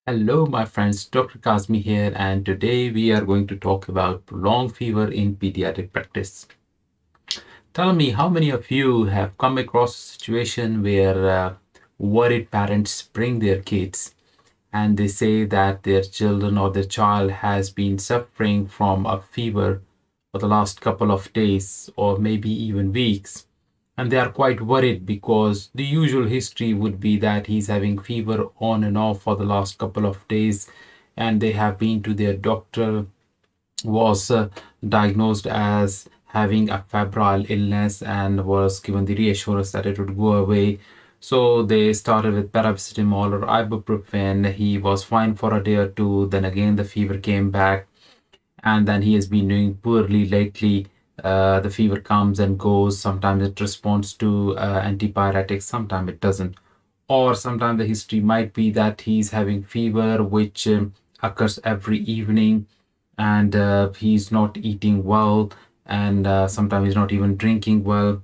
Hello, my friends. Dr. Kazmi here, and today we are going to talk about prolonged fever in pediatric practice. Tell me, how many of you have come across a situation where worried parents bring their kids and they say that their children or their child has been suffering from a fever for the last couple of days or maybe even weeks? And they are quite worried because the usual history would be that he's having fever on and off for the last couple of days, and they have been to their doctor, was diagnosed as having a febrile illness and was given the reassurance that it would go away. So they started with paracetamol or ibuprofen. He was fine for a day or two, then again the fever came back, and then he has been doing poorly lately. The fever comes and goes. Sometimes it responds to antipyretics, sometimes it doesn't. Or sometimes the history might be that he's having fever, which occurs every evening, and he's not eating well, and sometimes he's not even drinking well.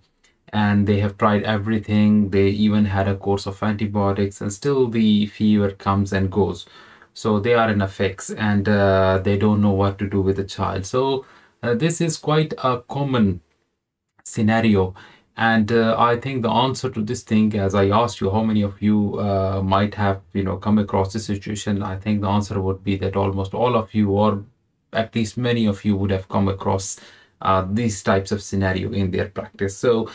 And they have tried everything. They even had a course of antibiotics, and still the fever comes and goes. So they are in a fix, and they don't know what to do with the child. So this is quite a common scenario. And I think the answer to this thing, as I asked you, how many of you might have, come across this situation? I think the answer would be that almost all of you, or at least many of you, would have come across these types of scenario in their practice. So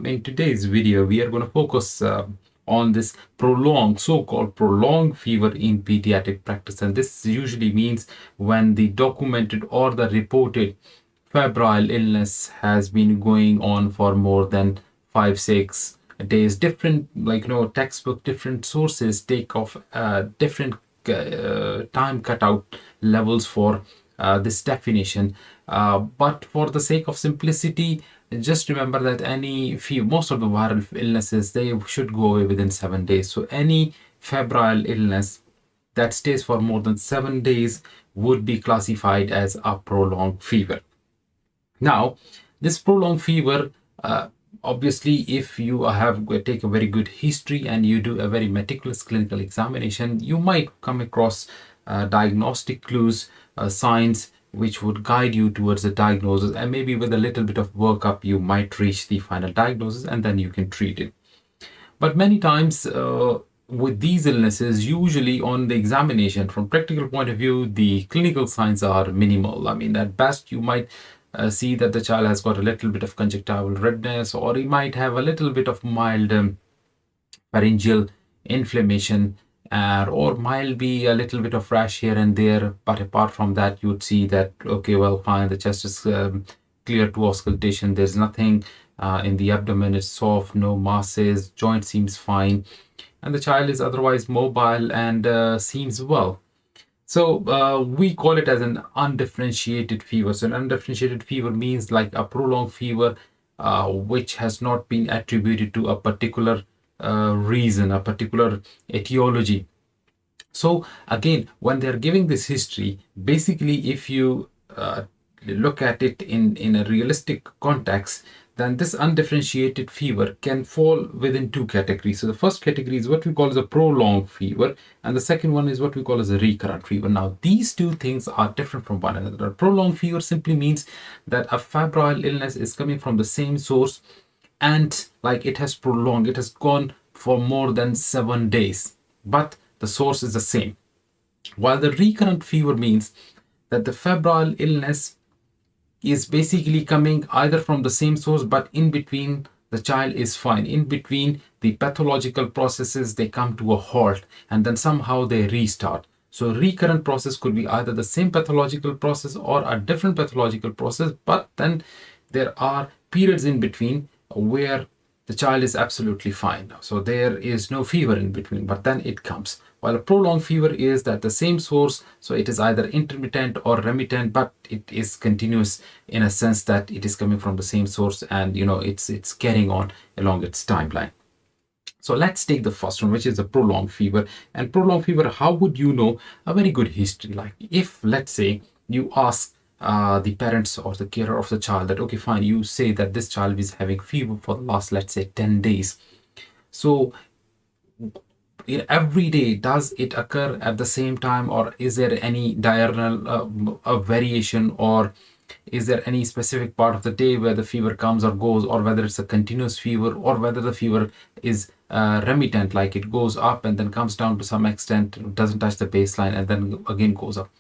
in today's video, we are going to focus on this so-called prolonged fever in pediatric practice. And this usually means when the documented or the reported febrile illness has been going on for more than 5 6 days. Different, textbook, different sources take off different time cutout levels for this definition. But for the sake of simplicity, just remember that most of the viral illnesses, they should go away within 7 days. So any febrile illness that stays for more than 7 days would be classified as a prolonged fever. Now, this prolonged fever, obviously, if you have take a very good history and you do a very meticulous clinical examination, you might come across diagnostic clues, signs which would guide you towards the diagnosis, and maybe with a little bit of workup, you might reach the final diagnosis, and then you can treat it. But many times, with these illnesses, usually on the examination, from practical point of view, the clinical signs are minimal. I mean, at best, you might see that the child has got a little bit of conjunctival redness, or he might have a little bit of mild pharyngeal inflammation, or might be a little bit of rash here and there. But apart from that, you'd see that, okay, well, fine, the chest is clear to auscultation. There's nothing in the abdomen, is soft, no masses, joint seems fine, and the child is otherwise mobile and seems well. So we call it as an undifferentiated fever. So an undifferentiated fever means like a prolonged fever which has not been attributed to a particular reason, a particular etiology. So again, when they're giving this history, basically, if you look at it in a realistic context, then this undifferentiated fever can fall within two categories. So the first category is what we call as a prolonged fever, and the second one is what we call as a recurrent fever. Now, these two things are different from one another. A prolonged fever simply means that a febrile illness is coming from the same source, and like it has prolonged, it has gone for more than 7 days, but the source is the same. While the recurrent fever means that the febrile illness is basically coming either from the same source, but in between the child is fine. In between the pathological processes, they come to a halt and then somehow they restart. So recurrent process could be either the same pathological process or a different pathological process, but then there are periods in between where the child is absolutely fine. So there is no fever in between, but then it comes. While a prolonged fever is that the same source, so it is either intermittent or remittent, but it is continuous in a sense that it is coming from the same source, and it's carrying on along its timeline. So let's take the first one, which is a prolonged fever. And prolonged fever, how would you know? A very good history. Like if, let's say, you ask the parents or the carer of the child that, okay, fine, you say that this child is having fever for the last, let's say, 10 days. So every day, does it occur at the same time, or is there any diurnal variation, or is there any specific part of the day where the fever comes or goes, or whether it's a continuous fever, or whether the fever is remittent, like it goes up and then comes down to some extent, doesn't touch the baseline, and then again goes up.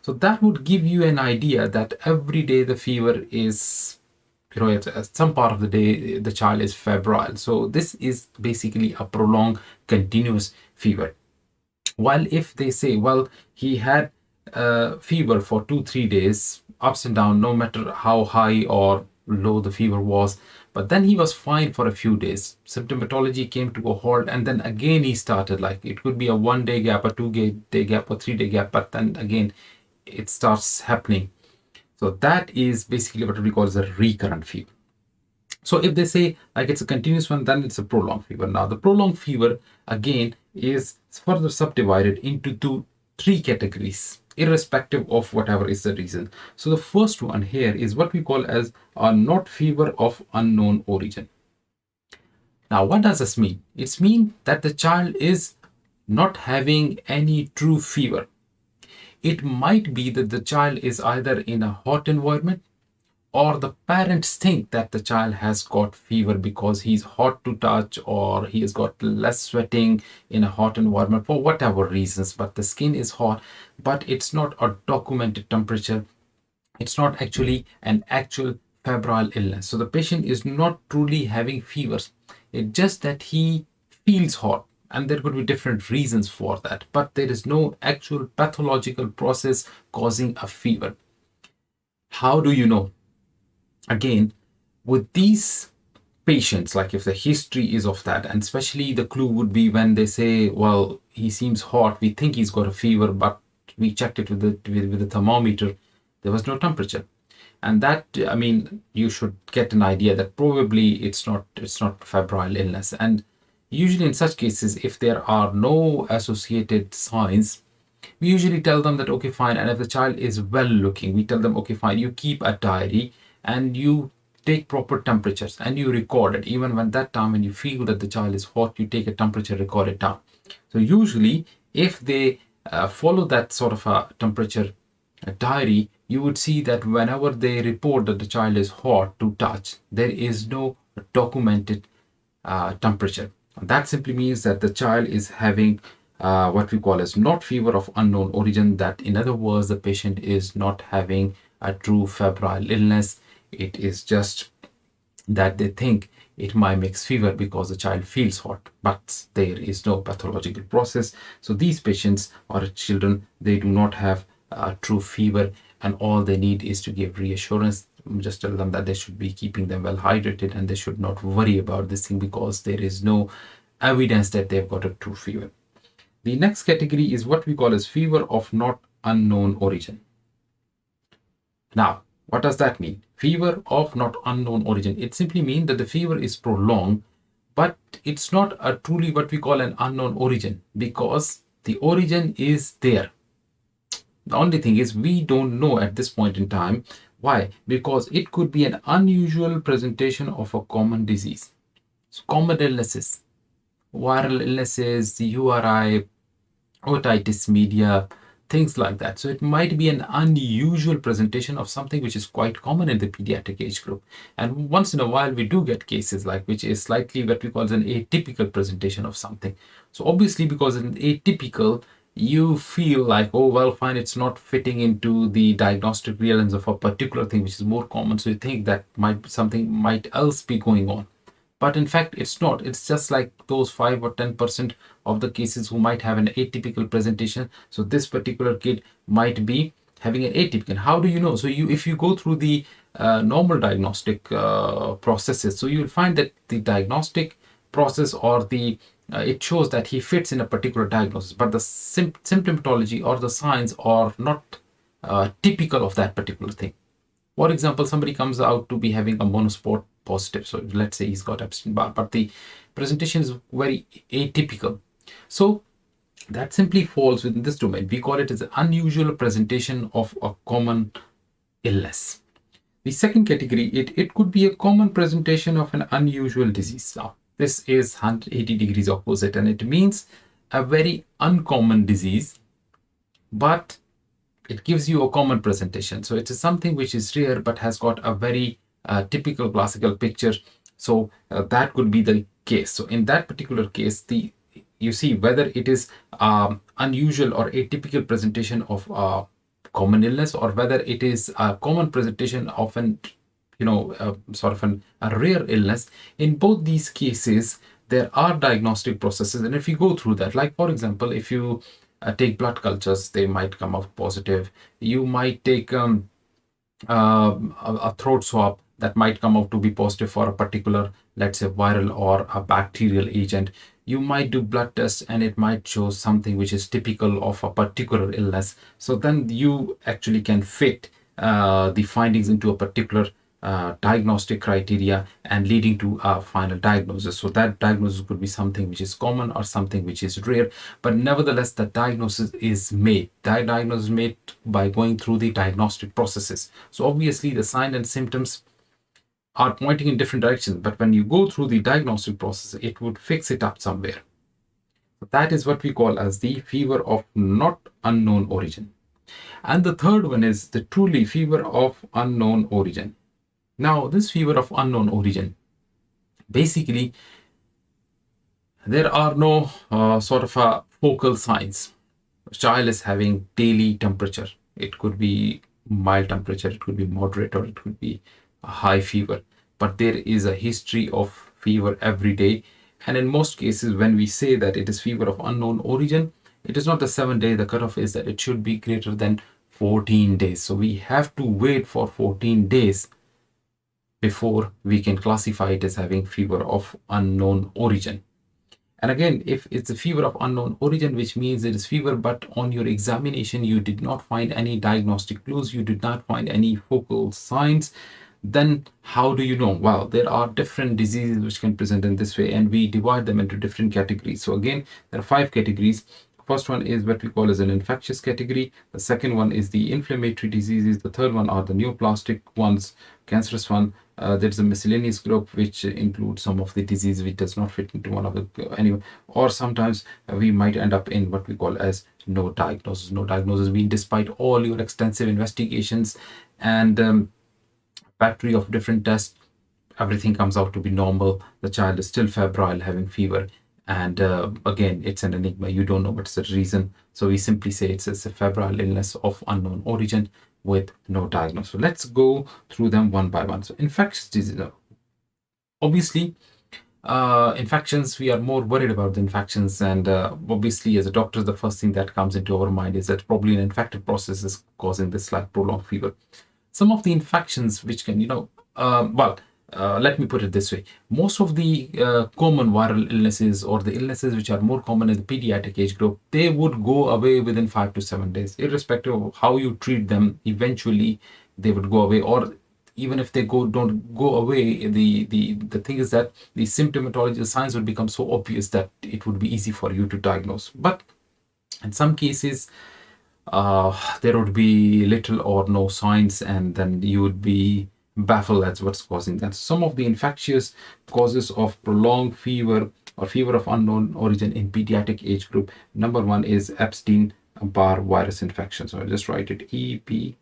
So that would give you an idea that every day the fever is, at some part of the day the child is febrile. So this is basically a prolonged continuous fever. While if they say, well, he had fever for 2-3 days, ups and down, no matter how high or low the fever was, but then he was fine for a few days, symptomatology came to a halt, and then again he started, like it could be a 1 day gap, a 2 day gap, or 3 day gap, but then again it starts happening. So that is basically what we call as a recurrent fever. So if they say like it's a continuous one, then it's a prolonged fever. Now the prolonged fever again is further subdivided into three categories, irrespective of whatever is the reason. So the first one here is what we call as a not fever of unknown origin. Now what does this mean? It means that the child is not having any true fever. It might be that the child is either in a hot environment, or the parents think that the child has got fever because he's hot to touch, or he has got less sweating in a hot environment for whatever reasons, but the skin is hot, but it's not a documented temperature. It's not actually an actual febrile illness. So the patient is not truly having fevers. It's just that he feels hot, and there could be different reasons for that, but there is no actual pathological process causing a fever. How do you know? Again, with these patients, like if the history is of that, and especially the clue would be when they say, well, he seems hot, we think he's got a fever, but we checked it with the thermometer, there was no temperature. And that, I mean, you should get an idea that probably it's not febrile illness. And usually in such cases, if there are no associated signs, we usually tell them that, okay, fine. And if the child is well looking, we tell them, okay, fine, you keep a diary and you take proper temperatures and you record it. Even when that time when you feel that the child is hot, you take a temperature, record it down. So usually if they follow that sort of a temperature diary, you would see that whenever they report that the child is hot to touch, there is no documented temperature. That simply means that the child is having what we call as not fever of unknown origin. That, in other words, the patient is not having a true febrile illness. It is just that they think it might mix fever because the child feels hot, but there is no pathological process. So these patients or children, they do not have a true fever, and all they need is to give reassurance. Just tell them that they should be keeping them well hydrated and they should not worry about this thing because there is no evidence that they've got a true fever. The next category is what we call as fever of not unknown origin. Now, what does that mean? Fever of not unknown origin. It simply means that the fever is prolonged, but it's not a truly what we call an unknown origin, because the origin is there. The only thing is we don't know at this point in time. Why? Because it could be an unusual presentation of a common disease. So common illnesses, viral illnesses, the URI, otitis media, things like that. So it might be an unusual presentation of something which is quite common in the pediatric age group. And once in a while, we do get cases like which is slightly what we call an atypical presentation of something. So obviously, because it's atypical, you feel like, oh, well, fine, it's not fitting into the diagnostic realms of a particular thing which is more common. So you think that something might else be going on. But in fact, it's not. It's just like those 5 or 10% of the cases who might have an atypical presentation. So this particular kid might be having an atypical. How do you know? So if you go through the normal diagnostic processes, so you will find that the diagnostic process or the it shows that he fits in a particular diagnosis, but the symptomatology or the signs are not typical of that particular thing. For example, somebody comes out to be having a monosport positive. So let's say he's got Epstein-Barr, but the presentation is very atypical. So that simply falls within this domain. We call it as an unusual presentation of a common illness. The second category, it could be a common presentation of an unusual disease. Now, this is 180 degrees opposite, and it means a very uncommon disease, but it gives you a common presentation. So it is something which is rare but has got a very typical classical picture. So that could be the case. So in that particular case, you see whether it is unusual or atypical presentation of common illness, or whether it is a common presentation of an sort of a rare illness. In both these cases, there are diagnostic processes, and if you go through that, like for example, if you take blood cultures, they might come out positive. You might take a throat swab that might come out to be positive for a particular, let's say, viral or a bacterial agent. You might do blood tests and it might show something which is typical of a particular illness. So then you actually can fit the findings into a particular diagnostic criteria and leading to a final diagnosis. So that diagnosis could be something which is common or something which is rare, but nevertheless the diagnosis is made. That diagnosis is made by going through the diagnostic processes. So obviously the signs and symptoms are pointing in different directions, but when you go through the diagnostic process, it would fix it up somewhere. So that is what we call as the fever of not unknown origin. And the third one is the truly fever of unknown origin. Now, this fever of unknown origin, basically, there are no sort of focal signs. A child is having daily temperature. It could be mild temperature, it could be moderate, or it could be a high fever. But there is a history of fever every day. And in most cases, when we say that it is fever of unknown origin, it is not the 7 day. The cutoff is that it should be greater than 14 days. So we have to wait for 14 days before we can classify it as having fever of unknown origin. And again, if it's a fever of unknown origin, which means it is fever, but on your examination, you did not find any diagnostic clues, you did not find any focal signs, then how do you know? Well, there are different diseases which can present in this way, and we divide them into different categories. So again, there are 5 categories. First one is what we call as an infectious category. The second one is the inflammatory diseases. The third one are the neoplastic ones, cancerous one. There's a miscellaneous group which includes some of the disease which does not fit into one of the anyway. Or sometimes we might end up in what we call as no diagnosis. No diagnosis means despite all your extensive investigations and battery of different tests, everything comes out to be normal. The child is still febrile, having fever. And again, it's an enigma. You don't know what's the reason. So we simply say it's a febrile illness of unknown origin with no diagnosis. So let's go through them one by one. So infectious disease. Obviously, infections, we are more worried about the infections. And obviously, as a doctor, the first thing that comes into our mind is that probably an infective process is causing this like prolonged fever. Some of the infections which can, let me put it this way. Most of the common viral illnesses or the illnesses which are more common in the pediatric age group, they would go away within 5 to 7 days, irrespective of how you treat them. Eventually, they would go away, or even if they don't go away, the thing is that the symptomatology, the signs would become so obvious that it would be easy for you to diagnose. But in some cases, there would be little or no signs, and then you would be baffled as what's causing that. Some of the infectious causes of prolonged fever or fever of unknown origin in pediatric age group. Number 1 is Epstein-Barr virus infection. So I'll just write it EPB.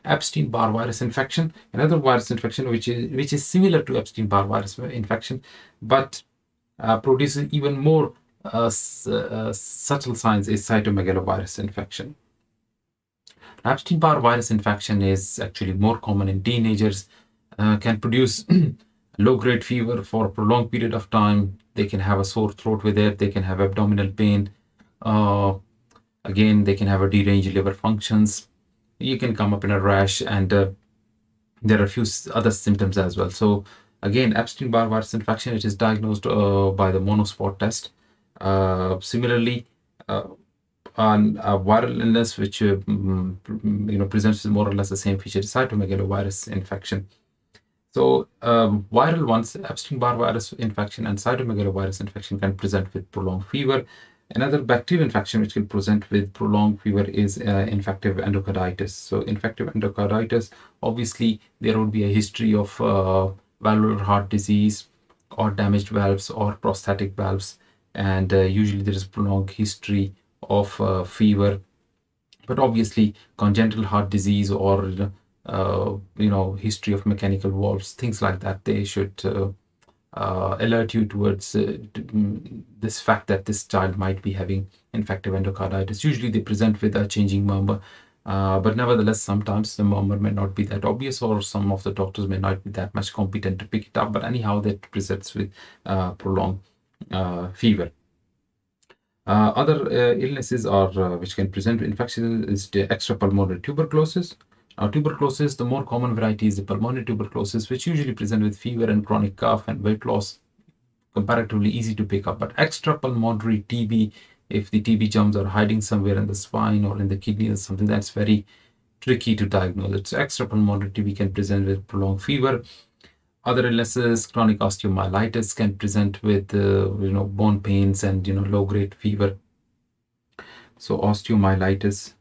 Epstein-Barr virus infection, another virus infection which is similar to Epstein-Barr virus infection, but produces even more subtle signs, is cytomegalovirus infection. Epstein-Barr virus infection is actually more common in teenagers, can produce low-grade fever for a prolonged period of time. They can have a sore throat with it. They can have abdominal pain. Again, they can have a deranged liver functions. You can come up in a rash, and there are a few other symptoms as well. So again, Epstein-Barr virus infection, it is diagnosed by the monospot test. Similarly, on a viral illness which presents more or less the same feature, cytomegalovirus infection. So viral ones, Epstein-Barr virus infection and cytomegalovirus infection, can present with prolonged fever. Another bacterial infection which can present with prolonged fever is infective endocarditis. So infective endocarditis, obviously there would be a history of valvular heart disease or damaged valves or prosthetic valves, and usually there is prolonged history of fever. But obviously, congenital heart disease or history of mechanical valves, things like that, they should alert you towards this fact that this child might be having infective endocarditis. Usually they present with a changing murmur, but nevertheless, sometimes the murmur may not be that obvious, or some of the doctors may not be that much competent to pick it up. But anyhow, that presents with prolonged fever. Other illnesses are which can present with infection is the extrapulmonary tuberculosis. Now, tuberculosis, the more common variety is the pulmonary tuberculosis, which usually present with fever and chronic cough and weight loss, comparatively easy to pick up. But extrapulmonary TB, if the TB germs are hiding somewhere in the spine or in the kidney or something, that's very tricky to diagnose. It's extrapulmonary TB can present with prolonged fever. Other illnesses, chronic osteomyelitis can present with bone pains and low-grade fever. So osteomyelitis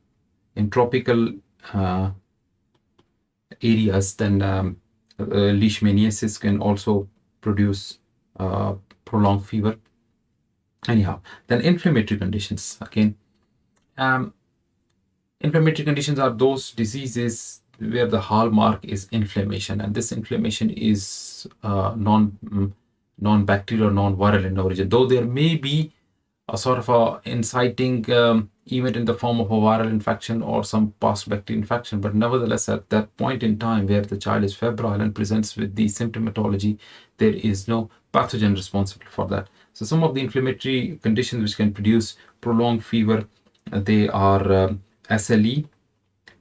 in tropical areas, then leishmaniasis can also produce prolonged fever. Anyhow, then inflammatory conditions. Again, inflammatory conditions are those diseases where the hallmark is inflammation, and this inflammation is non-bacterial, non-viral in origin, though there may be a sort of a inciting event in the form of a viral infection or some past bacterial infection. But nevertheless, at that point in time where the child is febrile and presents with the symptomatology, there is no pathogen responsible for that. So some of the inflammatory conditions which can produce prolonged fever, they are SLE,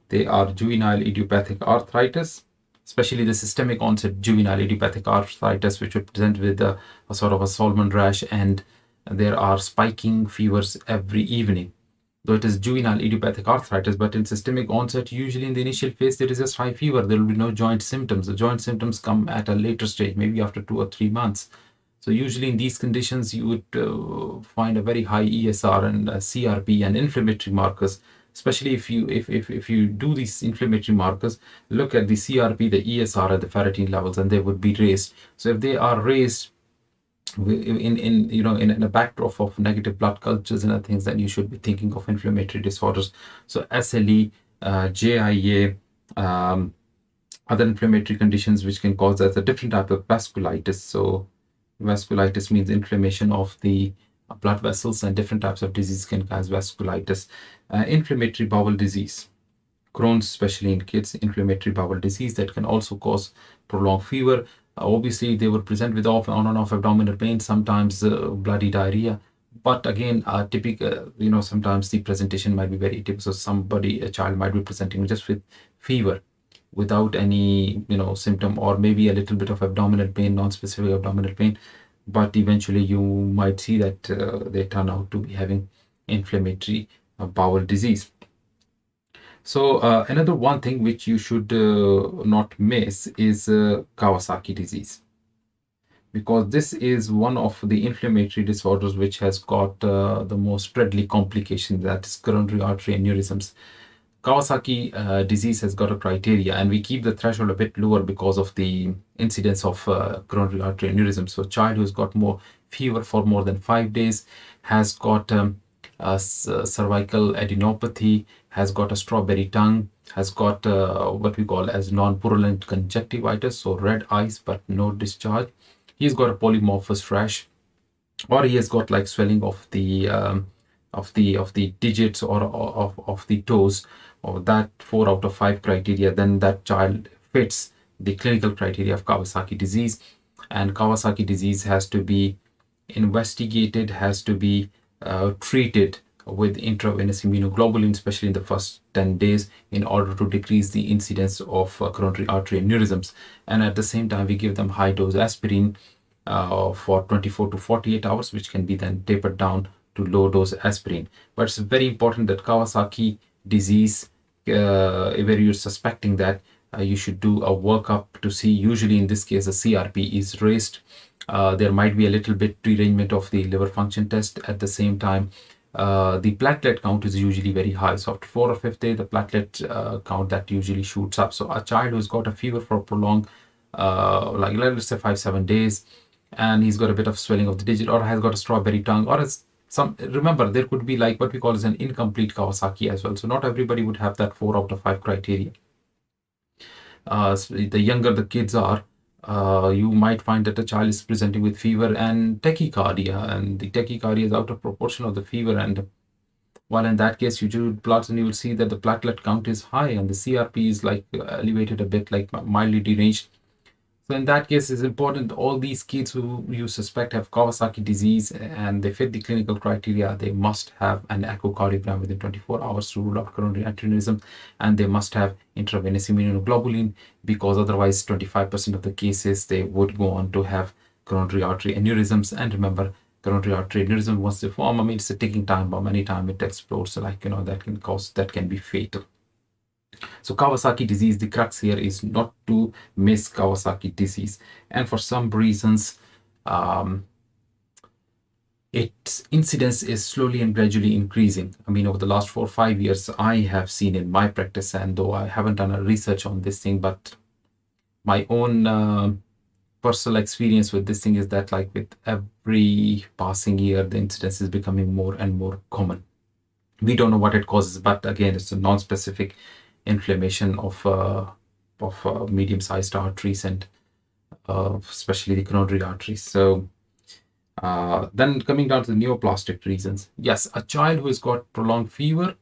they are juvenile idiopathic arthritis, especially the systemic onset juvenile idiopathic arthritis, which would present with a sort of a Solomon rash, and there are spiking fevers every evening. Though it is juvenile idiopathic arthritis, but in systemic onset, usually in the initial phase, there is just high fever. There will be no joint symptoms. The joint symptoms come at a later stage, maybe after 2 or 3 months. So usually in these conditions, you would find a very high ESR and CRP and inflammatory markers. Especially if you do these inflammatory markers, look at the CRP, the ESR, and the ferritin levels, and they would be raised. So if they are raised in a backdrop of negative blood cultures and other things, then you should be thinking of inflammatory disorders. So SLE, JIA, other inflammatory conditions which can cause as a different type of vasculitis. So vasculitis means inflammation of the blood vessels, and different types of disease can cause vasculitis. Inflammatory bowel disease, Crohn's, especially in kids, inflammatory bowel disease that can also cause prolonged fever. Obviously, they would present with on and off abdominal pain, sometimes bloody diarrhea. But again, typical, sometimes the presentation might be very typical. So a child might be presenting just with fever without any, symptom, or maybe a little bit of abdominal pain, non-specific abdominal pain. But eventually you might see that they turn out to be having inflammatory bowel disease. So another one thing which you should not miss is Kawasaki disease, because this is one of the inflammatory disorders which has got the most deadly complications, that is coronary artery aneurysms. Kawasaki disease has got a criteria, and we keep the threshold a bit lower because of the incidence of coronary artery aneurysm. So a child who's got more fever for more than 5 days, has got cervical adenopathy, has got a strawberry tongue, has got what we call as non-purulent conjunctivitis, so red eyes but no discharge. He's got a polymorphous rash, or he has got like swelling of the digits or of the toes, or that 4 out of 5 criteria, then that child fits the clinical criteria of Kawasaki disease. And Kawasaki disease has to be investigated, has to be treated with intravenous immunoglobulin, especially in the first 10 days, in order to decrease the incidence of coronary artery aneurysms. And at the same time, we give them high dose aspirin for 24 to 48 hours, which can be then tapered down to low dose aspirin. But it's very important that Kawasaki disease, where you're suspecting that, you should do a workup to see. Usually in this case, the CRP is raised. There might be a little bit derangement of the liver function test. At the same time, the platelet count is usually very high. So after 4 or 5th day, the platelet count that usually shoots up. So a child who's got a fever for prolonged, like let's say 5-7 days, and he's got a bit of swelling of the digit, or has got a strawberry tongue, or has some. Remember, there could be like what we call as an incomplete Kawasaki as well. So not everybody would have that 4 out of 5 criteria. The younger the kids are, you might find that the child is presenting with fever and tachycardia, and the tachycardia is out of proportion of the fever. And while in that case, you do bloods and you will see that the platelet count is high and the CRP is like elevated a bit, like mildly deranged. So in that case, it's important all these kids who you suspect have Kawasaki disease and they fit the clinical criteria, they must have an echocardiogram within 24 hours to rule out coronary aneurysm, and they must have intravenous immunoglobulin, because otherwise 25% of the cases they would go on to have coronary artery aneurysms. And remember, coronary artery aneurysm, once they form, I mean, it's a ticking time bomb. Anytime it explodes, so like, that can be fatal. So Kawasaki disease, the crux here is not to miss Kawasaki disease. And for some reasons, its incidence is slowly and gradually increasing. I mean, over the last 4 or 5 years, I have seen in my practice, and though I haven't done a research on this thing, but my own personal experience with this thing is that, like, with every passing year, the incidence is becoming more and more common. We don't know what it causes, but again, it's a non-specific inflammation of medium-sized arteries, and especially the coronary arteries. So then coming down to the neoplastic reasons. Yes, a child who has got prolonged fever,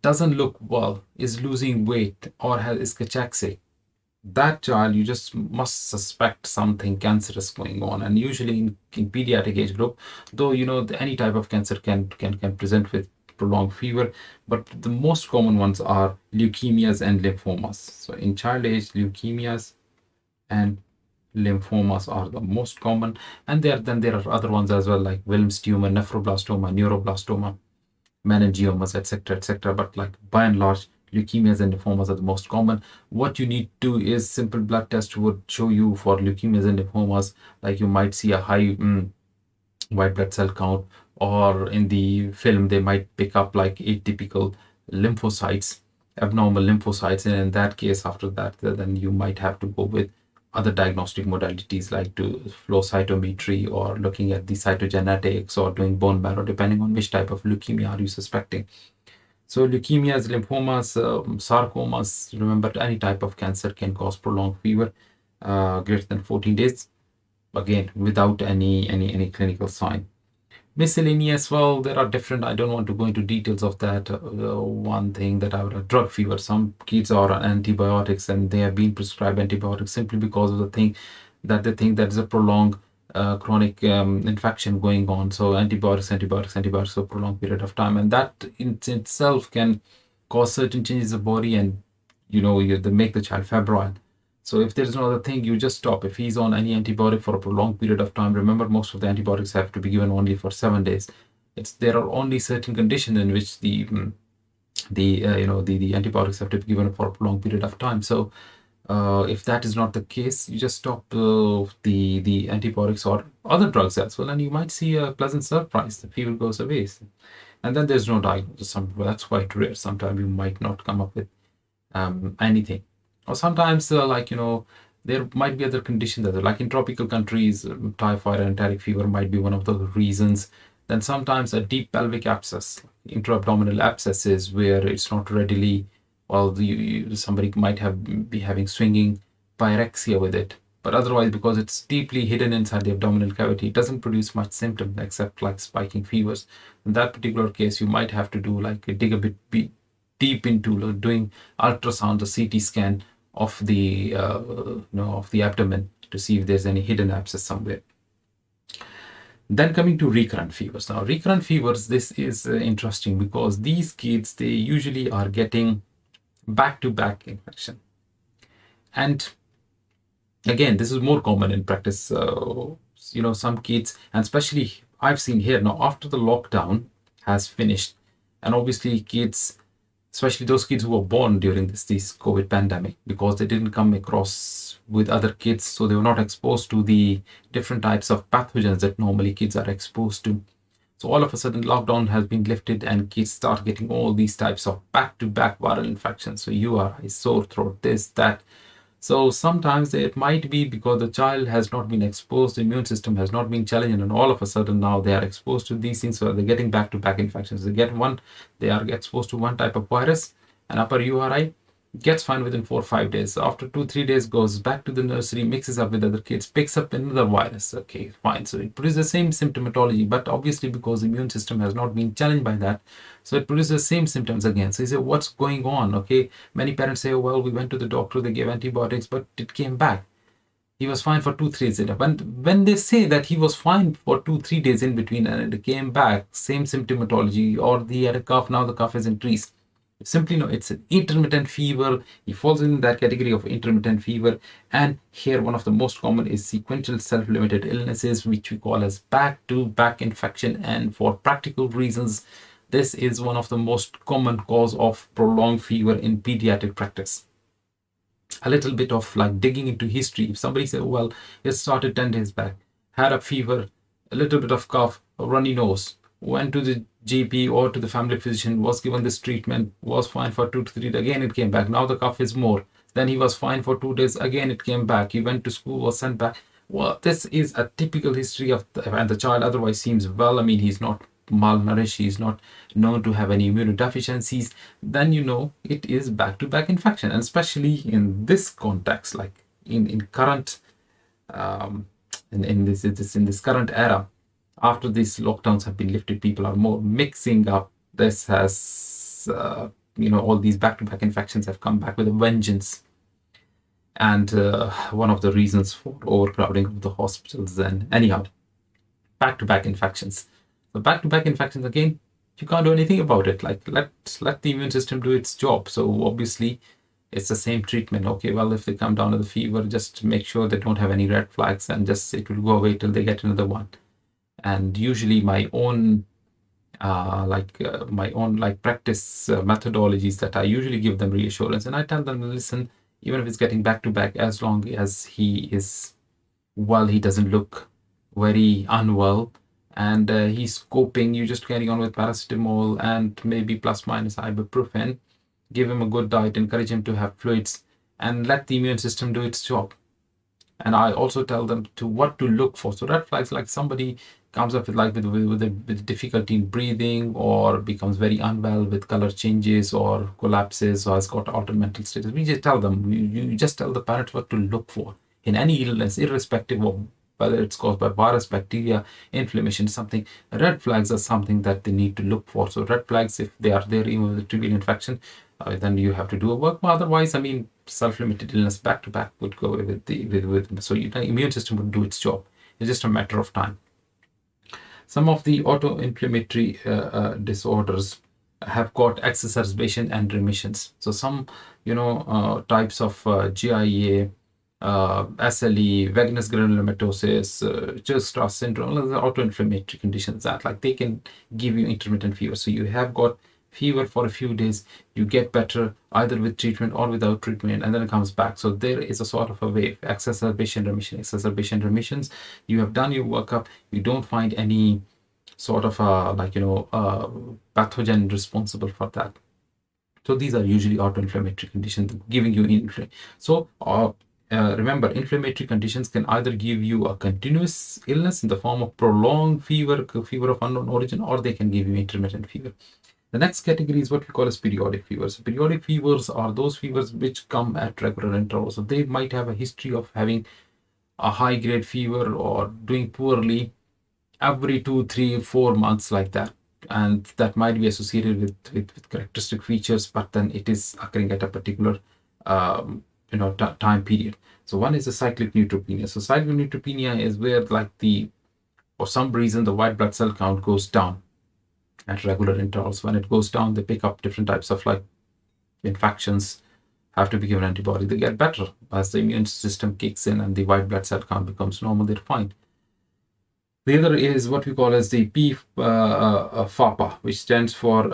doesn't look well, is losing weight, or is cachexic. That child, you just must suspect something cancerous going on. And usually in pediatric age group, though, any type of cancer can present with prolonged fever, but the most common ones are leukemias and lymphomas. So in child age, leukemias and lymphomas are the most common, and there are other ones as well, like Wilms tumor, nephroblastoma, neuroblastoma, meningiomas, etc. But like by and large, leukemias and lymphomas are the most common. What you need to do is simple blood test would show you for leukemias and lymphomas, like you might see a high white blood cell count, or in the film they might pick up like atypical lymphocytes, abnormal lymphocytes, and in that case, after that, then you might have to go with other diagnostic modalities like to flow cytometry, or looking at the cytogenetics, or doing bone marrow, depending on which type of leukemia are you suspecting. So leukemias, lymphomas, sarcomas, remember, any type of cancer can cause prolonged fever greater than 14 days, again without any clinical sign. Miscellaneous, well, there are different, I don't want to go into details of that. One thing that I would, drug fever, some kids are on antibiotics and they have been prescribed antibiotics simply because of the thing that they think that is a prolonged chronic infection going on. So antibiotics for a prolonged period of time, and that in itself can cause certain changes in the body, and they make the child febrile. So if there's no other thing, you just stop. If he's on any antibiotic for a prolonged period of time, remember, most of the antibiotics have to be given only for 7 days. There are only certain conditions in which the antibiotics have to be given for a prolonged period of time. So if that is not the case, you just stop the antibiotics or other drugs as well, and you might see a pleasant surprise. The fever goes away, and then there's no diagnosis. That's quite rare. Sometimes you might not come up with anything. Or sometimes, there might be other conditions that are like in tropical countries, typhoid and enteric fever might be one of the reasons. Then sometimes a deep pelvic abscess, intra-abdominal abscesses, where it's not readily, well, somebody might be having swinging pyrexia with it. But otherwise, because it's deeply hidden inside the abdominal cavity, it doesn't produce much symptom except like spiking fevers. In that particular case, you might have to do like dig a bit deep into doing ultrasound, the CT scan of the of the abdomen to see if there's any hidden abscess somewhere. Then coming to recurrent fevers. Now, recurrent fevers, this is interesting because these kids, they usually are getting back-to-back infection. And again, this is more common in practice. Some kids, and especially I've seen here now, after the lockdown has finished, and obviously kids, especially those kids who were born during this COVID pandemic, because they didn't come across with other kids, so they were not exposed to the different types of pathogens that normally kids are exposed to. So all of a sudden, lockdown has been lifted and kids start getting all these types of back-to-back viral infections. So URI, sore throat, this, that. So sometimes it might be because the child has not been exposed, the immune system has not been challenged, and all of a sudden now they are exposed to these things, so they're getting back-to-back infections. They are exposed to one type of virus, an upper URI, gets fine within 4 or 5 days. After 2 3 days, goes back to the nursery, mixes up with other kids, picks up another virus. Okay, fine. So it produces the same symptomatology, but obviously because the immune system has not been challenged by that, so it produces the same symptoms again. So you say, what's going on? Okay, many parents say, oh, well, we went to the doctor, they gave antibiotics, but it came back. He was fine for 2 3 days. When they say that he was fine for 2 3 days in between and it came back, same symptomatology, or he had a cough, now the cough has increased. Simply no, it's an intermittent fever. He falls in that category of intermittent fever. And here, one of the most common is sequential self-limited illnesses, which we call as back-to-back infection. And for practical reasons, this is one of the most common cause of prolonged fever in pediatric practice. A little bit of like digging into history. If somebody said, well, it started 10 days back, had a fever, a little bit of cough, a runny nose, went to the GP or to the family physician, was given this treatment, was fine for 2 to 3 days, again it came back. Now the cough is more. Then he was fine for 2 days, again it came back. He went to school, was sent back. Well, this is a typical history of and the child otherwise seems well. I mean, he's not malnourished, he's not known to have any immunodeficiencies, then you know it is back-to-back infection. And especially in this context, like in current in this current era, after these lockdowns have been lifted, people are more mixing up. This has all these back-to-back infections have come back with a vengeance, and one of the reasons for overcrowding of the hospitals. And anyhow, back-to-back infections. So back-to-back infections, again, you can't do anything about it. Like let the immune system do its job. So obviously it's the same treatment. Okay, well, if they come down to the fever, just make sure they don't have any red flags, and just it will go away till they get another one. And usually my own practice methodologies that I usually give them reassurance, and I tell them, listen, even if it's getting back to back, as long as he is well, he doesn't look very unwell, and he's coping, you just carry on with paracetamol and maybe plus minus ibuprofen, give him a good diet, encourage him to have fluids, and let the immune system do its job. And I also tell them to what to look for. So red flags, like somebody comes up with difficulty in breathing, or becomes very unwell with color changes or collapses, or has got altered mental status. We just tell them, you just tell the parents what to look for in any illness, irrespective of whether it's caused by virus, bacteria, inflammation, something. Red flags are something that they need to look for. So red flags, if they are there even with a trivial infection, then you have to do a work. But otherwise, I mean, self-limited illness back to back would go away with so the immune system would do its job. It's just a matter of time. Some of the auto-inflammatory disorders have got exacerbation and remissions. So some, types of GIA, SLE, vagus granulomatosis, Church-Strauss syndrome, autoinflammatory conditions that like they can give you intermittent fever. So you have got fever for a few days, you get better either with treatment or without treatment, and then it comes back. So there is a sort of a wave, exacerbation, remissions. You have done your workup, you don't find any sort of pathogen responsible for that. So these are usually autoinflammatory conditions giving you inflammation. So remember, inflammatory conditions can either give you a continuous illness in the form of prolonged fever of unknown origin, or they can give you intermittent fever. The next category is what we call as periodic fevers. So periodic fevers are those fevers which come at regular intervals. So they might have a history of having a high-grade fever or doing poorly every 2, 3, 4 months, like that. And that might be associated with characteristic features, but then it is occurring at a particular time period. So one is a cyclic neutropenia. So cyclic neutropenia is where for some reason the white blood cell count goes down at regular intervals. When it goes down, they pick up different types of infections, have to be given antibiotics. They get better as the immune system kicks in and the white blood cell count becomes normal. They're fine. The other is what we call as the FAPA, which stands for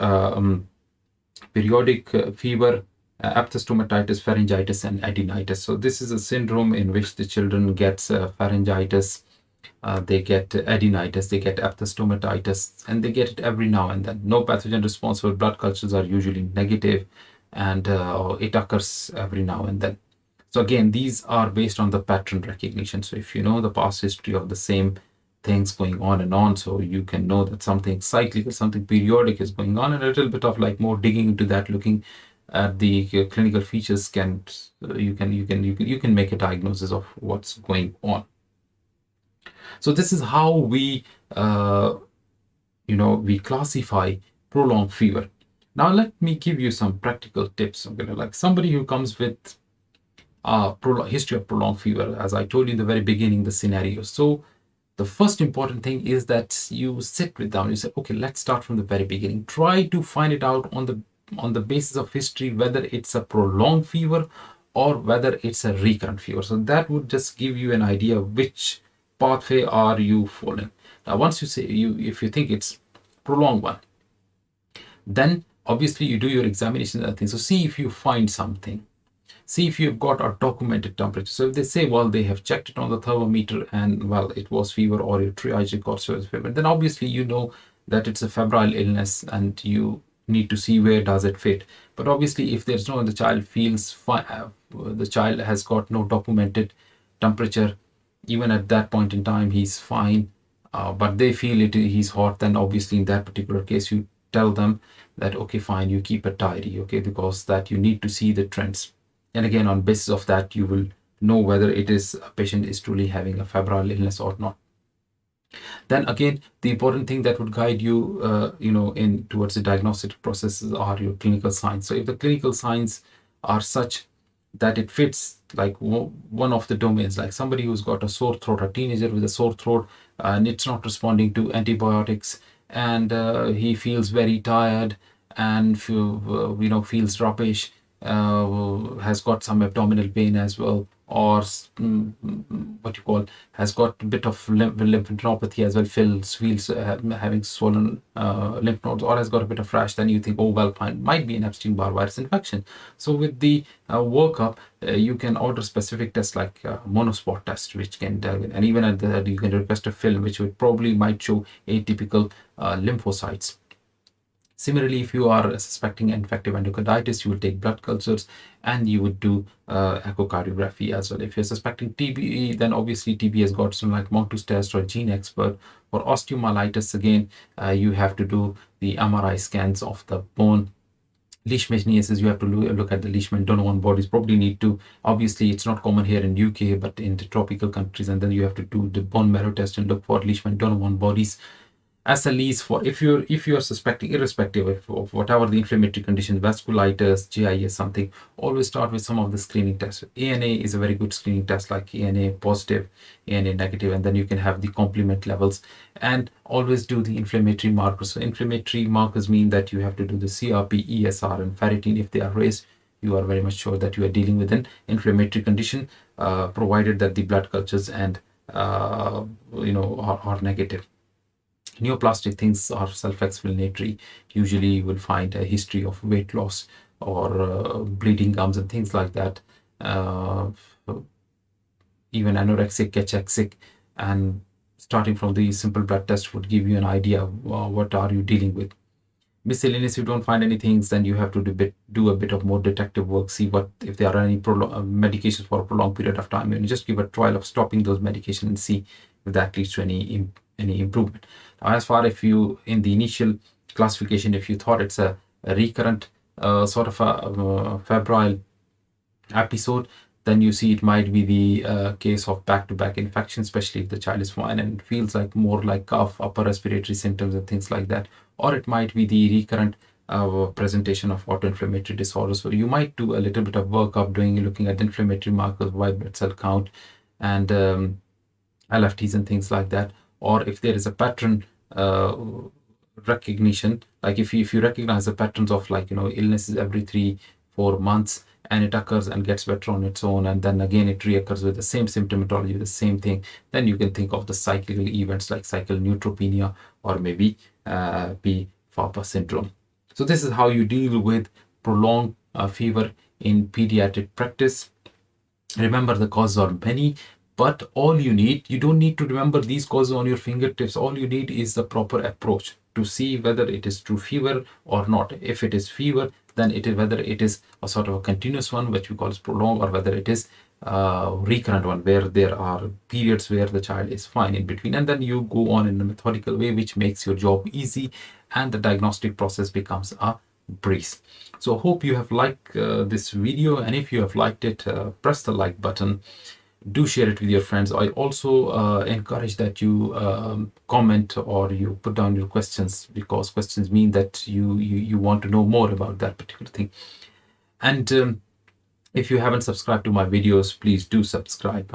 periodic fever, epithestomatous, pharyngitis, and adenitis. So this is a syndrome in which the children get pharyngitis, they get adenitis, they get epithestomatous, and they get it every now and then. No pathogen responsible, blood cultures are usually negative, and it occurs every now and then. So again, these are based on the pattern recognition. So if you know the past history of the same things going on and on, so you can know that something cyclical, something periodic is going on, and a little bit of like more digging into that, looking at the clinical features, can you can make a diagnosis of what's going on. So this is how we we classify prolonged fever. Now let me give you some practical tips. I'm gonna, like, somebody who comes with history of prolonged fever, as I told you in the very beginning, the scenario. So the first important thing is that you sit with them. You say, okay, let's start from the very beginning. Try to find it out on the basis of history, whether it's a prolonged fever or whether it's a recurrent fever. So that would just give you an idea which pathway are you following. Now, once you say if you think it's prolonged one, then obviously you do your examination and things. So see if you find something. See if you've got a documented temperature. So if they say, well, they have checked it on the thermometer and, well, it was fever, or your triage record shows fever, then obviously you know that it's a febrile illness and you need to see where does it fit. But obviously if there's no, the child feels fine, the child has got no documented temperature, even at that point in time he's fine, but they feel he's hot, then obviously in that particular case you tell them that, okay, fine, you keep a diary, okay, because that you need to see the trends. And again, on basis of that, you will know whether it is a patient is truly having a febrile illness or not. Then again, the important thing that would guide you, in towards the diagnostic processes are your clinical signs. So if the clinical signs are such that it fits like one of the domains, like somebody who's got a sore throat, a teenager with a sore throat, and it's not responding to antibiotics, and he feels very tired and feels rubbish, has got some abdominal pain as well, or has got a bit of lymphadenopathy as well, feels having swollen lymph nodes, or has got a bit of rash, then you think, oh well, fine, might be an Epstein-Barr virus infection. So with the workup, you can order specific tests like monospot test, which can tell, and even at the, you can request a film which would probably might show atypical lymphocytes. Similarly, if you are suspecting infective endocarditis, you will take blood cultures and you would do echocardiography as well. If you're suspecting TB, then obviously TB has got some like Montus test or Gene Expert. For osteomyelitis, again, you have to do the MRI scans of the bone. Leishmaniasis, you have to look at the Leishman-Donovan bodies. Probably need to, obviously it's not common here in UK, but in the tropical countries, and then you have to do the bone marrow test and look for Leishman-Donovan bodies. SLEs, for if you're suspecting, irrespective of whatever the inflammatory condition, vasculitis, GIS, something, always start with some of the screening tests. ANA is a very good screening test, like ANA positive, ANA negative, and then you can have the complement levels, and always do the inflammatory markers. So inflammatory markers mean that you have to do the CRP, ESR, and ferritin. If they are raised, you are very much sure that you are dealing with an inflammatory condition, provided that the blood cultures and are negative. Neoplastic things are self-explanatory. Usually you will find a history of weight loss or bleeding gums and things like that. Even anorexic, cachexic, and starting from the simple blood test would give you an idea of what are you dealing with. Miscellaneous, if you don't find anything, then you have to do a bit of more detective work, see what if there are any medications for a prolonged period of time, and just give a trial of stopping those medications and see if that leads to any improvement. Now, as far if you, in the initial classification, if you thought it's a recurrent sort of a febrile episode, then you see it might be the case of back-to-back infection, especially if the child is fine and feels like more like cough, upper respiratory symptoms and things like that. Or it might be the recurrent presentation of autoinflammatory disorders. So you might do a little bit of workup, looking at inflammatory markers, white blood cell count, and LFTs and things like that. Or if there is a pattern recognition, like if you recognize the patterns of illnesses every 3-4 months, and it occurs and gets better on its own, and then again it reoccurs with the same symptomatology, the same thing, then you can think of the cyclical events like cycle neutropenia or maybe P-FAPA syndrome. So this is how you deal with prolonged fever in pediatric practice. Remember, the causes are many, but all you don't need to remember these causes on your fingertips. All you need is the proper approach to see whether it is true fever or not. If it is fever, then it is whether it is a sort of a continuous one, which we call as prolonged, or whether it is recurrent one, where there are periods where the child is fine in between, and then you go on in a methodical way, which makes your job easy and the diagnostic process becomes a breeze. So hope you have liked this video, and if you have liked it, press the like button. Do share it with your friends. I also encourage that you comment or you put down your questions, because questions mean that you want to know more about that particular thing. And if you haven't subscribed to my videos, please do subscribe,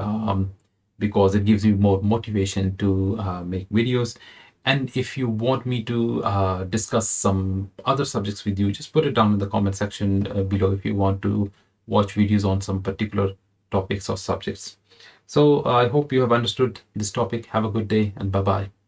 because it gives me more motivation to make videos. And if you want me to discuss some other subjects with you, just put it down in the comment section below if you want to watch videos on some particular topics or subjects. So I hope you have understood this topic. Have a good day, and bye-bye.